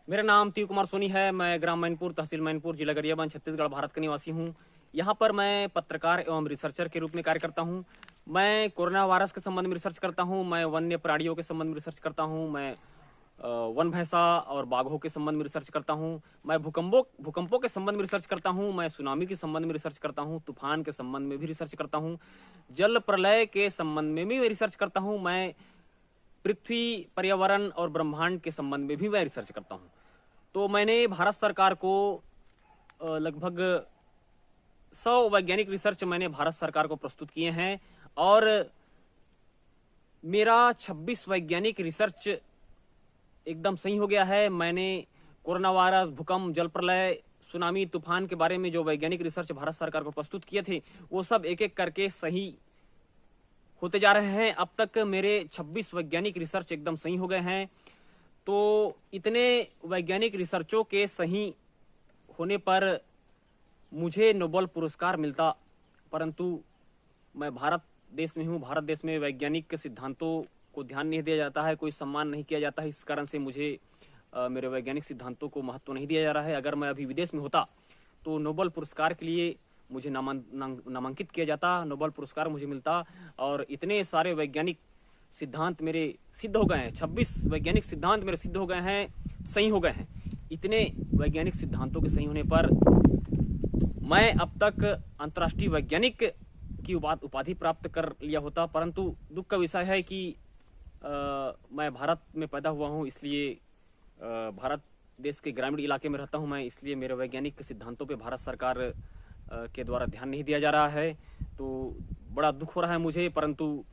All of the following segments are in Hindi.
मेरा नाम तीर कुमार सोनी है। मैं ग्राम मैनपुर, तहसील मैनपुर, जिला गरियाबंद, छत्तीसगढ़, भारत का निवासी हूँ। यहाँ पर मैं पत्रकार एवं रिसर्चर के रूप में कार्य करता हूँ। मैं कोरोना वायरस के संबंध में रिसर्च करता हूँ। मैं वन्य प्राणियों के संबंध में रिसर्च करता हूँ। मैं वन भैंसा और बाघों के संबंध में रिसर्च करता हूँ। मैं भूकंपों के संबंध में रिसर्च करता हूँ। मैं सुनामी के संबंध में रिसर्च करता हूँ। तूफान के संबंध में भी रिसर्च करता हूँ। जल प्रलय के संबंध में भी रिसर्च करता हूँ। मैं पृथ्वी, पर्यावरण और ब्रह्मांड के संबंध में भी मैं रिसर्च करता हूँ। तो मैंने भारत सरकार को लगभग 100 वैज्ञानिक रिसर्च मैंने भारत सरकार को प्रस्तुत किए हैं और मेरा 26 वैज्ञानिक रिसर्च एकदम सही हो गया है। मैंने कोरोना वायरस, भूकंप, जल प्रलय, सुनामी, तूफान के बारे में जो वैज्ञानिक रिसर्च भारत सरकार को प्रस्तुत किए थे वो सब एक एक करके सही होते जा रहे हैं। अब तक मेरे 26 वैज्ञानिक रिसर्च एकदम सही हो गए हैं। तो इतने वैज्ञानिक रिसर्चों के सही होने पर मुझे नोबेल पुरस्कार मिलता, परंतु मैं भारत देश में हूँ। भारत देश में वैज्ञानिक के सिद्धांतों को ध्यान नहीं दिया जाता है, कोई सम्मान नहीं किया जाता है। इस कारण से मुझे मेरे वैज्ञानिक सिद्धांतों को महत्व नहीं दिया जा रहा है। अगर मैं अभी विदेश में होता तो नोबेल पुरस्कार के लिए मुझे नामांकित किया जाता, नोबेल पुरस्कार मुझे मिलता और इतने सारे वैज्ञानिक सिद्धांत मेरे सिद्ध हो गए हैं। 26 वैज्ञानिक सिद्धांत मेरे सिद्ध हो गए हैं, सही हो गए हैं। इतने वैज्ञानिक सिद्धांतों के सही होने पर मैं अब तक अंतर्राष्ट्रीय वैज्ञानिक की उपाधि प्राप्त कर लिया होता, परंतु दुख का विषय है कि मैं भारत में पैदा हुआ हूँ, इसलिए भारत देश के ग्रामीण इलाके में रहता हूँ मैं, इसलिए मेरे वैज्ञानिक सिद्धांतों पे भारत सरकार के द्वारा ध्यान नहीं दिया जा रहा है। तो बड़ा दुख हो रहा है मुझे, परंतु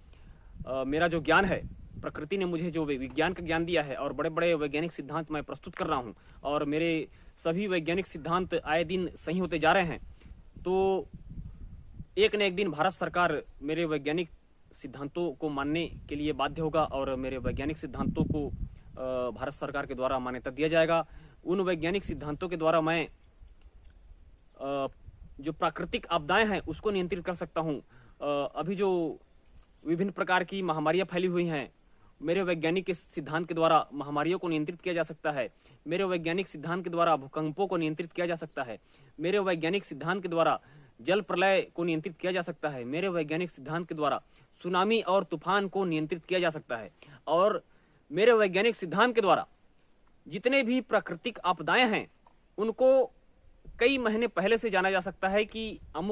मेरा जो ज्ञान है, प्रकृति ने मुझे जो विज्ञान का ज्ञान दिया है और बड़े बड़े वैज्ञानिक सिद्धांत मैं प्रस्तुत कर रहा हूँ और मेरे सभी वैज्ञानिक सिद्धांत आए दिन सही होते जा रहे हैं। तो एक न एक दिन भारत सरकार मेरे वैज्ञानिक सिद्धांतों को मानने के लिए बाध्य होगा और मेरे वैज्ञानिक सिद्धांतों को भारत सरकार के द्वारा मान्यता दिया जाएगा। उन वैज्ञानिक सिद्धांतों के द्वारा मैं जो प्राकृतिक आपदाएं हैं उसको नियंत्रित कर सकता हूँ। अभी जो विभिन्न प्रकार की महामारियां फैली हुई हैं, मेरे वैज्ञानिक के सिद्धांत के द्वारा महामारियों को नियंत्रित किया जा सकता है। मेरे वैज्ञानिक सिद्धांत के द्वारा भूकंपों को नियंत्रित किया जा सकता है। मेरे वैज्ञानिक सिद्धांत के द्वारा जल प्रलय को नियंत्रित किया जा सकता है। मेरे वैज्ञानिक सिद्धांत के द्वारा सुनामी और तूफान को नियंत्रित किया जा सकता है। और मेरे वैज्ञानिक सिद्धांत के द्वारा जितने भी प्राकृतिक आपदाएं हैं उनको कई महीने पहले से जाना जा सकता है कि अमुक